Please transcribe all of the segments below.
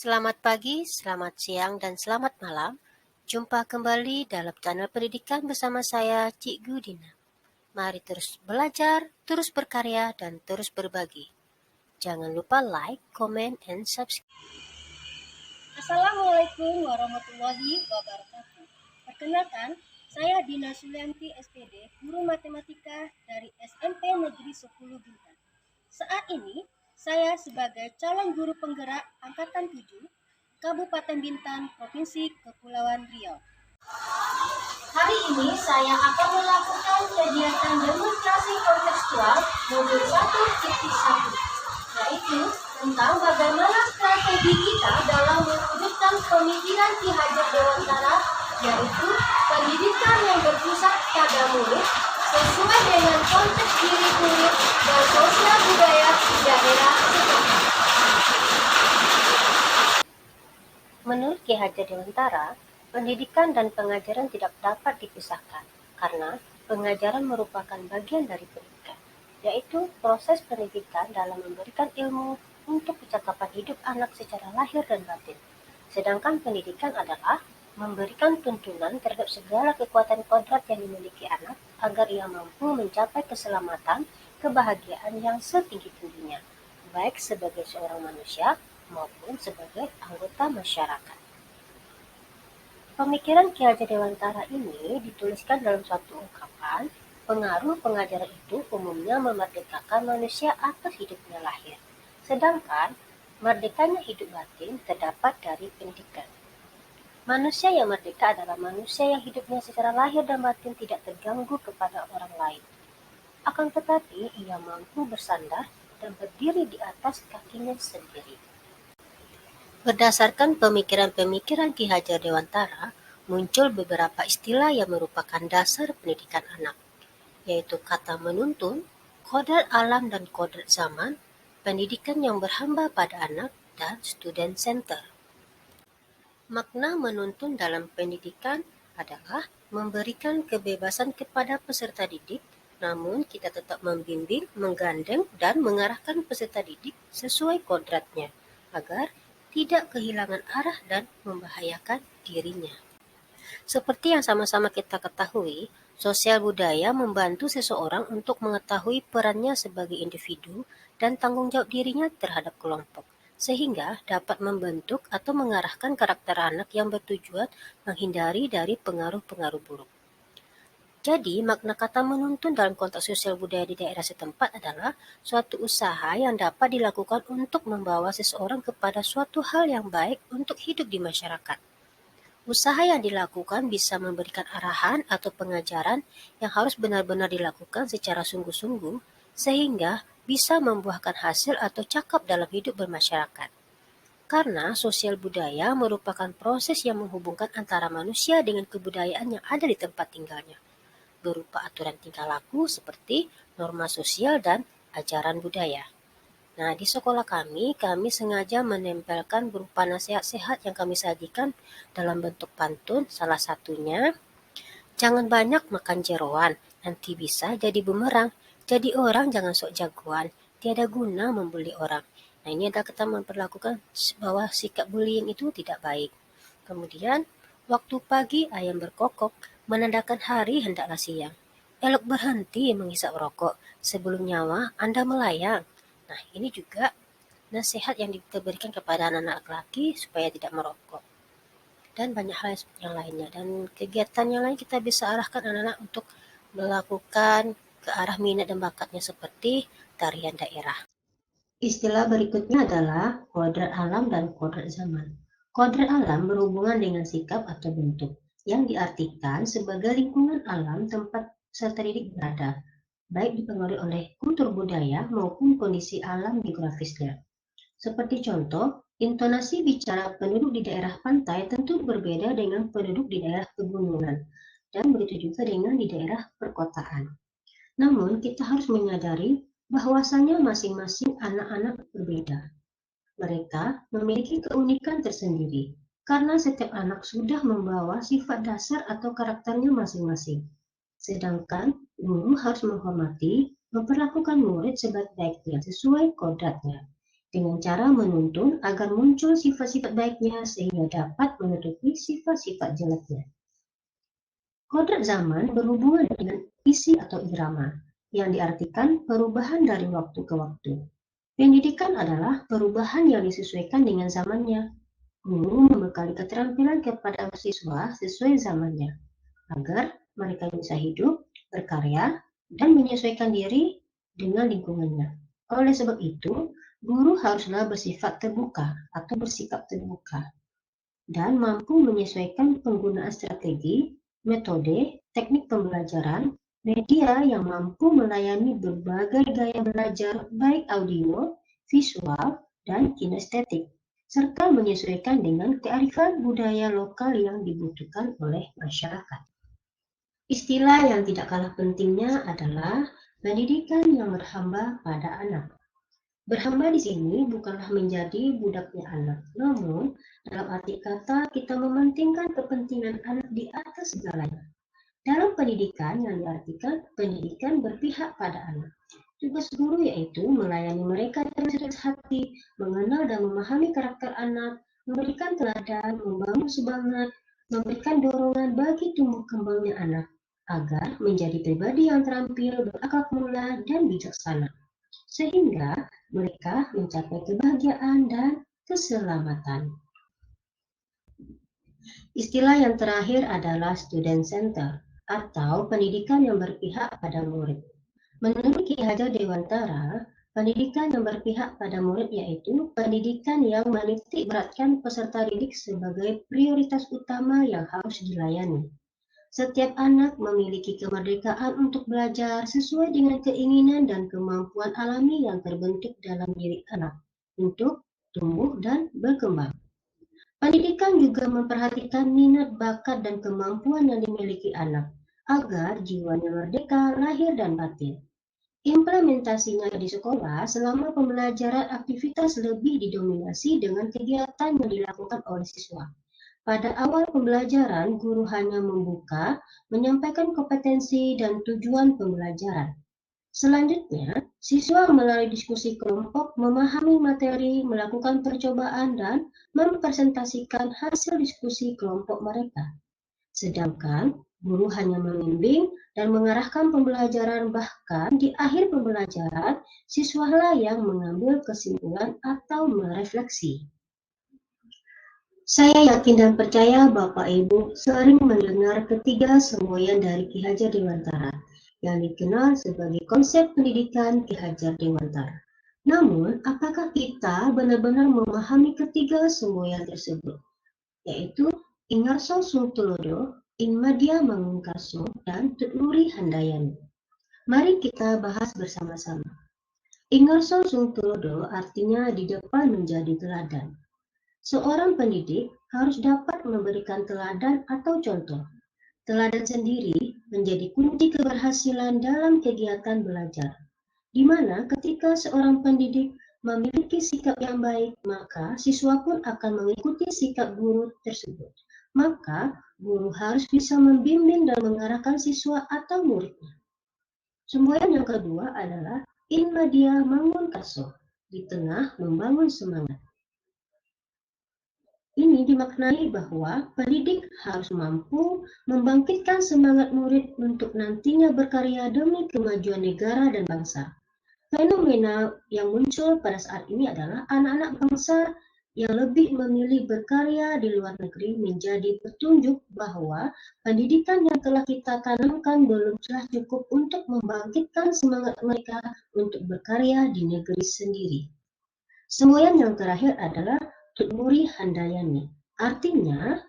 Selamat pagi, selamat siang, dan selamat malam. Jumpa kembali dalam channel pendidikan bersama saya, Cikgu Dina. Mari terus belajar, terus berkarya, dan terus berbagi. Jangan lupa like, comment, and subscribe. Assalamualaikum warahmatullahi wabarakatuh. Perkenalkan, saya Dina Sulianti SPD, guru matematika dari SMP Negeri 10 Bintan. Saat ini, saya sebagai calon guru penggerak Angkatan 7, Kabupaten Bintan, Provinsi Kepulauan Riau. Hari ini saya akan melakukan kegiatan demonstrasi kontekstual modul 1.1, yaitu tentang bagaimana strategi kita dalam mewujudkan pemikiran Ki Hajar Dewantara, yaitu pendidikan yang berpusat pada murid sesuai dengan konteks diri murid dan sosial budaya di daerah setempat. Menurut Ki Hajar Dewantara, pendidikan dan pengajaran tidak dapat dipisahkan karena pengajaran merupakan bagian dari pendidikan, yaitu proses pendidikan dalam memberikan ilmu untuk kecakapan hidup anak secara lahir dan batin. Sedangkan pendidikan adalah memberikan tuntunan terhadap segala kekuatan kodrat yang dimiliki anak agar ia mampu mencapai keselamatan, kebahagiaan yang setinggi-tingginya, baik sebagai seorang manusia maupun sebagai anggota masyarakat. Pemikiran Ki Hajar Dewantara ini dituliskan dalam suatu ungkapan, pengaruh pengajaran itu umumnya memerdekakan manusia atas hidupnya lahir, sedangkan merdekanya hidup batin terdapat dari pendidikan. Manusia yang merdeka adalah manusia yang hidupnya secara lahir dan batin tidak terganggu kepada orang lain. Akan tetapi ia mampu bersandar dan berdiri di atas kakinya sendiri. Berdasarkan pemikiran-pemikiran Ki Hajar Dewantara, muncul beberapa istilah yang merupakan dasar pendidikan anak, yaitu kata menuntun, kodrat alam dan kodrat zaman, pendidikan yang berhamba pada anak, dan student center. Makna menuntun dalam pendidikan adalah memberikan kebebasan kepada peserta didik, namun kita tetap membimbing, menggandeng, dan mengarahkan peserta didik sesuai kodratnya, agar tidak kehilangan arah dan membahayakan dirinya. Seperti yang sama-sama kita ketahui, sosial budaya membantu seseorang untuk mengetahui perannya sebagai individu dan tanggung jawab dirinya terhadap kelompok, sehingga dapat membentuk atau mengarahkan karakter anak yang bertujuan menghindari dari pengaruh-pengaruh buruk. Jadi, makna kata menuntun dalam konteks sosial budaya di daerah setempat adalah suatu usaha yang dapat dilakukan untuk membawa seseorang kepada suatu hal yang baik untuk hidup di masyarakat. Usaha yang dilakukan bisa memberikan arahan atau pengajaran yang harus benar-benar dilakukan secara sungguh-sungguh sehingga bisa membuahkan hasil atau cakap dalam hidup bermasyarakat. Karena sosial budaya merupakan proses yang menghubungkan antara manusia dengan kebudayaan yang ada di tempat tinggalnya, berupa aturan tingkah laku seperti norma sosial dan ajaran budaya. Nah, di sekolah kami sengaja menempelkan berupa nasihat sehat yang kami sajikan dalam bentuk pantun, salah satunya, jangan banyak makan jeroan, nanti bisa jadi bumerang, jadi orang jangan sok jagoan, tiada guna membuli orang. Nah, ini adalah kita memperlakukan bahwa sikap bullying itu tidak baik. Kemudian, waktu pagi ayam berkokok, menandakan hari hendaklah siang. Elok berhenti menghisap rokok, sebelum nyawa Anda melayang. Nah, ini juga nasihat yang kita berikan kepada anak-anak laki supaya tidak merokok. Dan banyak hal yang lainnya. Dan kegiatan yang lain kita bisa arahkan anak-anak untuk melakukan ke arah minat dan bakatnya seperti tarian daerah. Istilah berikutnya adalah kodrat alam dan kodrat zaman. Kodrat alam berhubungan dengan sikap atau bentuk, yang diartikan sebagai lingkungan alam tempat peserta didik berada, baik dipengaruhi oleh kultur budaya maupun kondisi alam geografisnya. Seperti contoh, intonasi bicara penduduk di daerah pantai tentu berbeda dengan penduduk di daerah pegunungan, dan begitu juga dengan di daerah perkotaan. Namun, kita harus menyadari bahwasanya masing-masing anak-anak berbeda. Mereka memiliki keunikan tersendiri, karena setiap anak sudah membawa sifat dasar atau karakternya masing-masing. Sedangkan guru harus menghormati, memperlakukan murid sebaik-baiknya sesuai kodratnya. dengan cara menuntun agar muncul sifat-sifat baiknya sehingga dapat menutupi sifat-sifat jeleknya. Kodrat zaman berhubungan dengan isi atau irama, yang diartikan perubahan dari waktu ke waktu. Pendidikan adalah perubahan yang disesuaikan dengan zamannya. Guru membekali keterampilan kepada siswa sesuai zamannya, agar mereka bisa hidup, berkarya, dan menyesuaikan diri dengan lingkungannya. Oleh sebab itu, guru haruslah bersifat terbuka atau bersikap terbuka dan mampu menyesuaikan penggunaan strategi, metode, teknik pembelajaran, media yang mampu melayani berbagai gaya belajar baik audio, visual, dan kinestetik, serta menyesuaikan dengan kearifan budaya lokal yang dibutuhkan oleh masyarakat. Istilah yang tidak kalah pentingnya adalah pendidikan yang berhamba pada anak. Berhamba di sini bukanlah menjadi budaknya anak, namun dalam arti kata kita mementingkan kepentingan anak di atas segalanya. Dalam pendidikan yang diartikan pendidikan berpihak pada anak. Tugas guru yaitu melayani mereka dengan segenap hati, mengenal dan memahami karakter anak, memberikan teladan, membangun semangat, memberikan dorongan bagi tumbuh kembangnya anak, agar menjadi pribadi yang terampil, berakhlak mulia, dan bijaksana, sehingga mereka mencapai kebahagiaan dan keselamatan. Istilah yang terakhir adalah student center atau pendidikan yang berpihak pada murid. Menurut Ki Hajar Dewantara, pendidikan yang berpihak pada murid yaitu pendidikan yang menitik beratkan peserta didik sebagai prioritas utama yang harus dilayani. Setiap anak memiliki kemerdekaan untuk belajar sesuai dengan keinginan dan kemampuan alami yang terbentuk dalam diri anak untuk tumbuh dan berkembang. Pendidikan juga memperhatikan minat, bakat, dan kemampuan yang dimiliki anak agar jiwanya merdeka lahir dan batin. Implementasinya di sekolah selama pembelajaran aktivitas lebih didominasi dengan kegiatan yang dilakukan oleh siswa. Pada awal pembelajaran, guru hanya membuka, menyampaikan kompetensi dan tujuan pembelajaran. Selanjutnya, siswa melalui diskusi kelompok memahami materi, melakukan percobaan, dan mempresentasikan hasil diskusi kelompok mereka. Sedangkan guru hanya membimbing dan mengarahkan pembelajaran, bahkan di akhir pembelajaran, siswalah yang mengambil kesimpulan atau merefleksi. Saya yakin dan percaya Bapak Ibu sering mendengar ketiga semboyan dari Ki Hajar Dewantara yang dikenal sebagai konsep pendidikan Ki Hajar Dewantara. Namun, apakah kita benar-benar memahami ketiga semboyan tersebut? Yaitu Ingarso Sung Tulodo, Inmadia Mangungkaso, dan Tutnuri Handayani. Mari kita bahas bersama-sama. Ingarso Sung Tulodo artinya di depan menjadi teladan. Seorang pendidik harus dapat memberikan teladan atau contoh. Teladan sendiri menjadi kunci keberhasilan dalam kegiatan belajar, di mana ketika seorang pendidik memiliki sikap yang baik, maka siswa pun akan mengikuti sikap guru tersebut. Maka, guru harus bisa membimbing dan mengarahkan siswa atau muridnya. Semboyan yang kedua adalah Inmadia Mangungkaso, di tengah membangun semangat. Ini dimaknai bahwa pendidik harus mampu membangkitkan semangat murid untuk nantinya berkarya demi kemajuan negara dan bangsa. Fenomena yang muncul pada saat ini adalah anak-anak bangsa yang lebih memilih berkarya di luar negeri menjadi petunjuk bahwa pendidikan yang telah kita tanamkan belum telah cukup untuk membangkitkan semangat mereka untuk berkarya di negeri sendiri. Semboyan yang terakhir adalah Tutnuri Handayani. Artinya,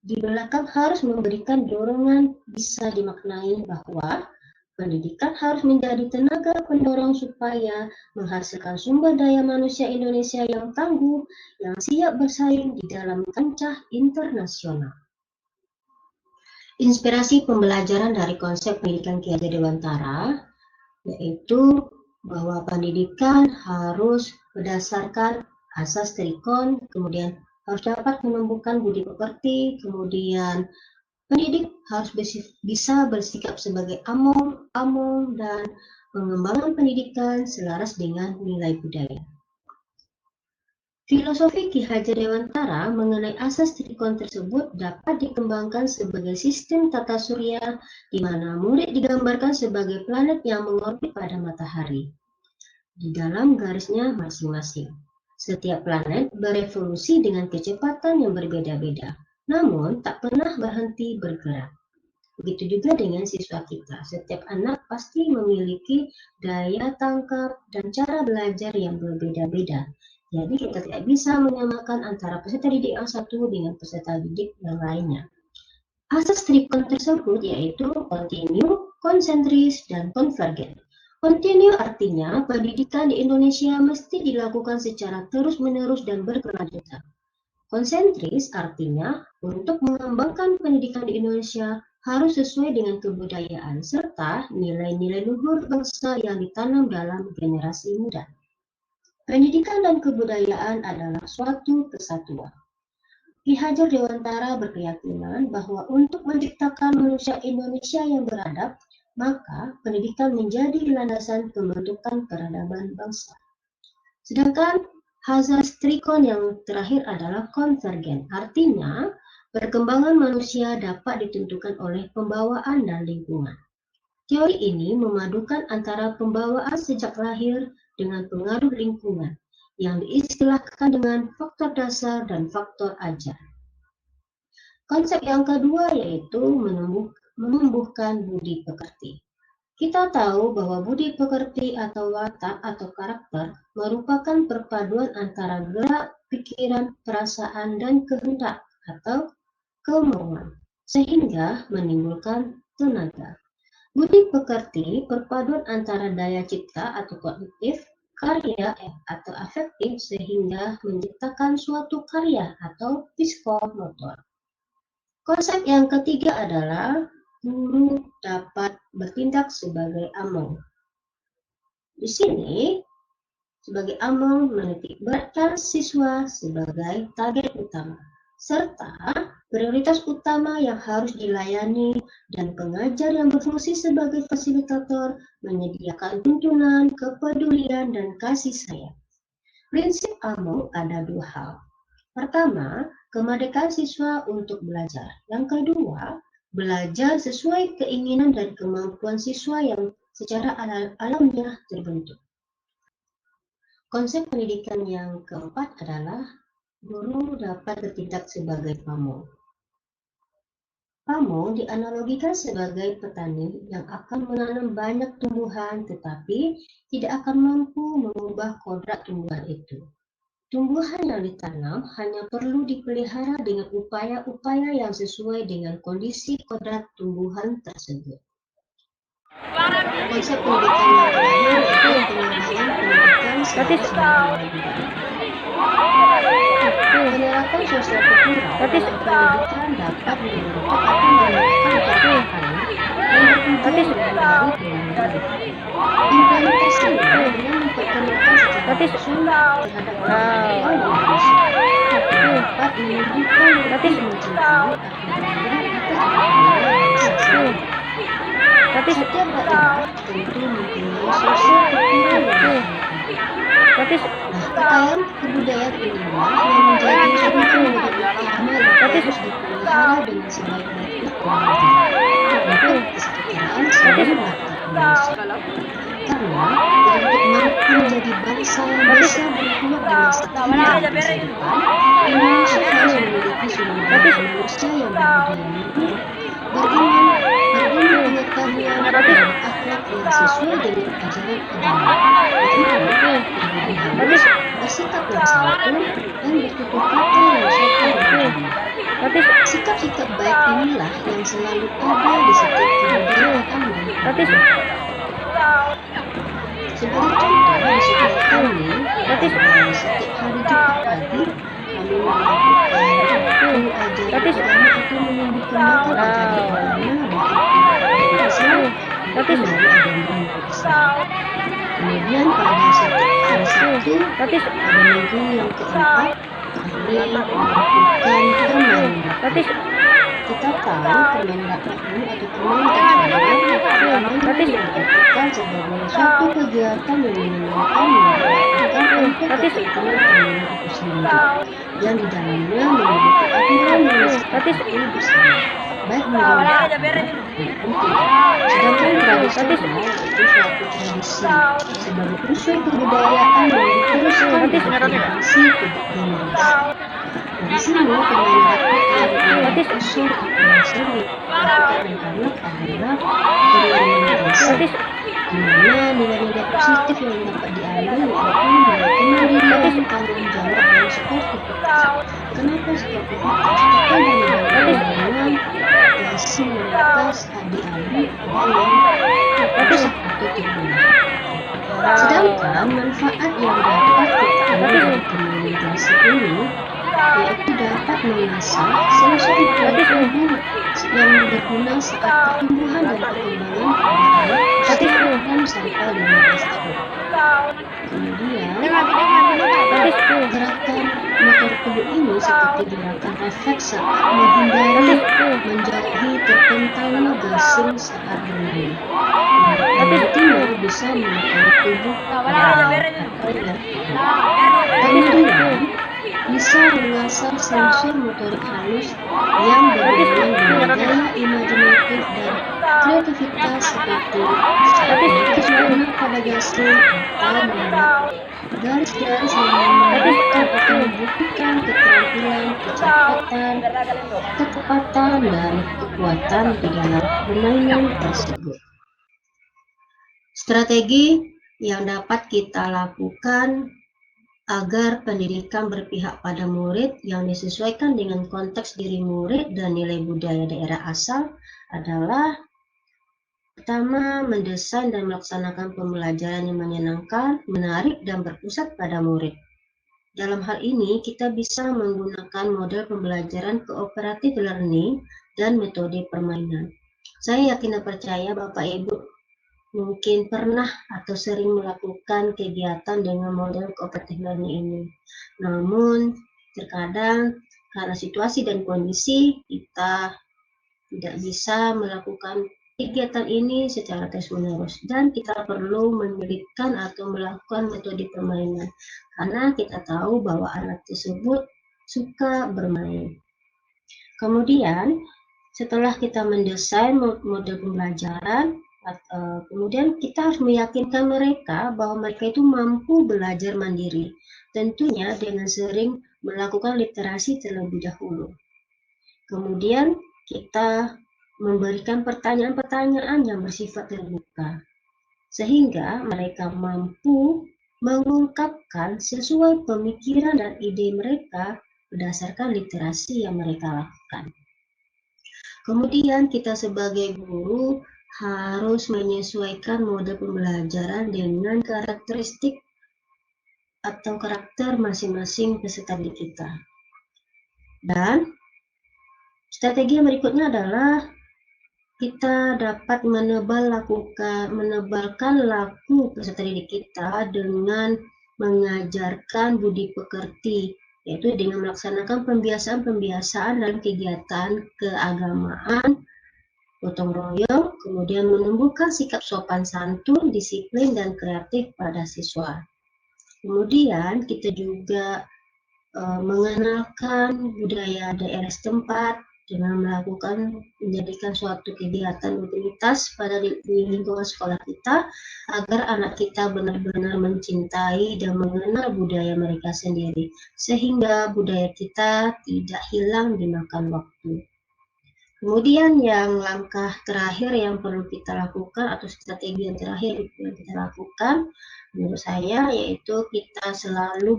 di belakang harus memberikan dorongan, bisa dimaknai bahwa pendidikan harus menjadi tenaga pendorong supaya menghasilkan sumber daya manusia Indonesia yang tangguh, yang siap bersaing di dalam kancah internasional. Inspirasi pembelajaran dari konsep pendidikan Ki Hajar Dewantara yaitu bahwa pendidikan harus berdasarkan asas trikon, kemudian harus dapat menumbuhkan budi pekerti, kemudian pendidik harus bisa bersikap sebagai among, dan pengembangan pendidikan selaras dengan nilai budaya. Filosofi Ki Hajar Dewantara mengenai asas trikon tersebut dapat dikembangkan sebagai sistem tata surya di mana murid digambarkan sebagai planet yang mengorbit pada matahari di dalam garisnya masing-masing. Setiap planet berevolusi dengan kecepatan yang berbeda-beda, namun tak pernah berhenti bergerak. Begitu juga dengan siswa kita. Setiap anak pasti memiliki daya tangkap dan cara belajar yang berbeda-beda. Jadi kita tidak bisa menyamakan antara peserta didik yang satu dengan peserta didik yang lainnya. Asas trikon tersebut yaitu kontinu, konsentris, dan konvergen. Kontinu artinya pendidikan di Indonesia mesti dilakukan secara terus-menerus dan berkelanjutan. Konsentris artinya untuk mengembangkan pendidikan di Indonesia harus sesuai dengan kebudayaan serta nilai-nilai luhur bangsa yang ditanam dalam generasi muda. Pendidikan dan kebudayaan adalah suatu kesatuan. Ki Hajar Dewantara berkeyakinan bahwa untuk menciptakan manusia Indonesia yang beradab, maka pendidikan menjadi landasan pembentukan peradaban bangsa. Sedangkan asas trikon yang terakhir adalah konvergen, artinya perkembangan manusia dapat ditentukan oleh pembawaan dan lingkungan. Teori ini memadukan antara pembawaan sejak lahir dengan pengaruh lingkungan yang diistilahkan dengan faktor dasar dan faktor ajar. Konsep yang kedua yaitu menumbuhkan budi pekerti. Kita tahu bahwa budi pekerti atau watak atau karakter merupakan perpaduan antara gerak, pikiran, perasaan, dan kehendak atau kemauan, sehingga menimbulkan tenaga. Budi pekerti perpaduan antara daya cipta atau kognitif, karya atau afektif sehingga menciptakan suatu karya atau psikomotor. Konsep yang ketiga adalah guru dapat bertindak sebagai among. Di sini, sebagai among menitik beratkan siswa sebagai target utama, serta prioritas utama yang harus dilayani dan pengajar yang berfungsi sebagai fasilitator menyediakan tuntunan, kepedulian, dan kasih sayang. Prinsip AMO ada dua hal. Pertama, kemerdekaan siswa untuk belajar. Yang kedua, belajar sesuai keinginan dan kemampuan siswa yang secara alamiah terbentuk. Konsep pendidikan yang keempat adalah guru dapat bertindak sebagai pamong. Pamong dianalogikan sebagai petani yang akan menanam banyak tumbuhan tetapi tidak akan mampu mengubah kodrat tumbuhan itu. Tumbuhan yang ditanam hanya perlu dipelihara dengan upaya-upaya yang sesuai dengan kondisi kodrat tumbuhan tersebut. Konsep pendidikan yang terakhir yaitu pengembangan pendidikan sebagai penerapan sosial kultural pendidikan dapat menurunkan atau melakukan perkembangan yang bertujuan menjadi implementasi dengan memperkenalkan secara langsung terhadap orang Indonesia dapat menunjukkan lebih mencintai setiap daerah tentu mempunyai sosial kultural yang kekayaan kebudayaan inilah yang menjadi satu utama yang harus dipelihara dengan sebaik-baiknya untuk kesejahteraan seluruh rakyat Indonesia. Karena untuk mampu menjadi bangsa yang bisa berkuat dengan setia di masa depan, Indonesia harus memiliki sumber daya manusia yang berbudaya luhur, beriman, berilmu pengetahuan, dan akhlak yang sesuai dengan ajaran agama. Harus bersikap yang santun dan bertutur kata yang sopan dan ramah. Sikap-sikap baik inilah yang selalu ada di setiap kebudayaan dan agama. Sebagai contoh, di sekolah kami, setiap hari Jumat pagi, kami melakukan pengajaran agama atau menumbuhkan ajaran agama dan Islam dari agama Islam. Kemudian pada setiap hari Sabtu, pada minggu yang keempat, kami melakukan permainan. Kita tahu Permendakri atau Permendakri dilakukan sebagai suatu kegiatan yang menyenangkan dilakukan untuk kepentingan keamanan itu sendiri, yang di dalamnya memiliki aturan yang disepakati bersama, baik menjadi maupun tidak. Sedangkan tradisional itu suatu tradisi sebagai unsur kebudayaan yang diteruskan dari generasi ke generasi. Di sini Permendakri unsur influencer dilakukan anak adalah permainan di mana nilai-nilai positif yang dapat diambil yaitu kemandirian, tanggung jawab, dan sportivitas. Kenapa sportivitas? Karena dengan relasi lintas adik-adik dan yang atau tidak. Sedangkan manfaat yang dapat kita ambil dari komunikasi ini yaitu dapat mengasah sensori tubuh yang berguna saat pertumbuhan dan perkembangan pada anak dan sampai 15 tahun. Kemudian, gerakan motor tubuh ini seperti gerakan refleks saat menghindari, menjauhi terpentalnya gasing saat bermain. Nantinya bisa menekan tubuh kemudian bisa mengasah sensor motorik halus yang berhubungan dengan daya imajinatif dan kreativitas seperti warna pada gasing atau membuat garis-garis yang menunjukkan atau membutuhkan keterampilan, ketepatan, dan kekuatan di dalam permainan tersebut. Strategi yang dapat kita lakukan agar pendidikan berpihak pada murid yang disesuaikan dengan konteks diri murid dan nilai budaya daerah asal adalah pertama, mendesain dan melaksanakan pembelajaran yang menyenangkan, menarik, dan berpusat pada murid. Dalam hal ini, kita bisa menggunakan model pembelajaran cooperative learning dan metode permainan. Saya yakin dan percaya Bapak Ibu mungkin pernah atau sering melakukan kegiatan dengan model cooperative learning ini. Namun, terkadang karena situasi dan kondisi, kita tidak bisa melakukan kegiatan ini secara terus-menerus dan kita perlu menyelipkan atau melakukan metode permainan karena kita tahu bahwa anak tersebut suka bermain. Kemudian, setelah kita mendesain model pembelajaran, kemudian kita harus meyakinkan mereka bahwa mereka itu mampu belajar mandiri, tentunya dengan sering melakukan literasi terlebih dahulu. Kemudian kita memberikan pertanyaan-pertanyaan yang bersifat terbuka, sehingga mereka mampu mengungkapkan sesuai pemikiran dan ide mereka berdasarkan literasi yang mereka lakukan. Kemudian kita sebagai guru harus menyesuaikan model pembelajaran dengan karakteristik atau karakter masing-masing peserta didik kita. Dan strategi yang berikutnya adalah kita dapat menebalkan laku peserta didik kita dengan mengajarkan budi pekerti, yaitu dengan melaksanakan pembiasaan-pembiasaan dalam kegiatan keagamaan, gotong royong, kemudian menumbuhkan sikap sopan santun, disiplin, dan kreatif pada siswa. Kemudian kita juga mengenalkan budaya daerah setempat dengan menjadikan suatu kegiatan rutinitas di lingkungan sekolah kita agar anak kita benar-benar mencintai dan mengenal budaya mereka sendiri sehingga budaya kita tidak hilang dimakan waktu. Kemudian yang langkah terakhir yang perlu kita lakukan atau strategi yang terakhir yang kita lakukan menurut saya yaitu kita selalu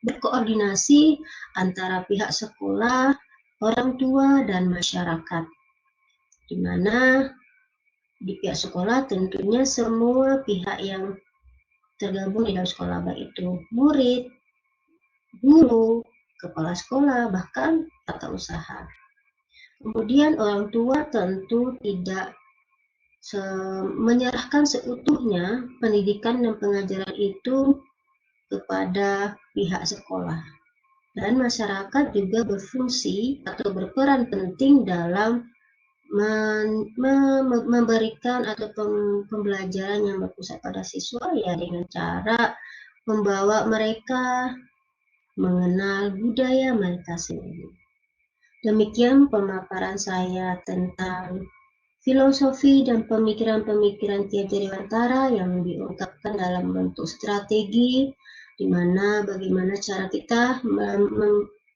berkoordinasi antara pihak sekolah, orang tua, dan masyarakat. Di mana di pihak sekolah tentunya semua pihak yang tergabung di dalam sekolah, baik itu murid, guru, kepala sekolah, bahkan tata usaha. Kemudian orang tua tentu tidak menyerahkan seutuhnya pendidikan dan pengajaran itu kepada pihak sekolah. dan masyarakat juga berfungsi atau berperan penting dalam memberikan atau pembelajaran yang berpusat pada siswa ya dengan cara membawa mereka mengenal budaya mereka sendiri. Demikian pemaparan saya tentang filosofi dan pemikiran-pemikiran Ki Hajar Dewantara yang diungkapkan dalam bentuk strategi, di mana bagaimana cara kita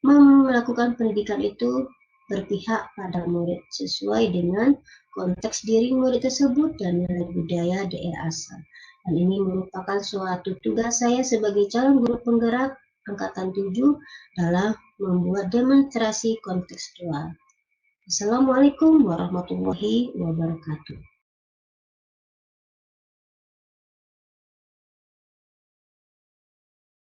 melakukan pendidikan itu berpihak pada murid sesuai dengan konteks diri murid tersebut dan nilai budaya daerah asal. Dan ini merupakan suatu tugas saya sebagai calon guru penggerak angkatan 7 dalam membuat demonstrasi kontekstual. Assalamualaikum warahmatullahi wabarakatuh.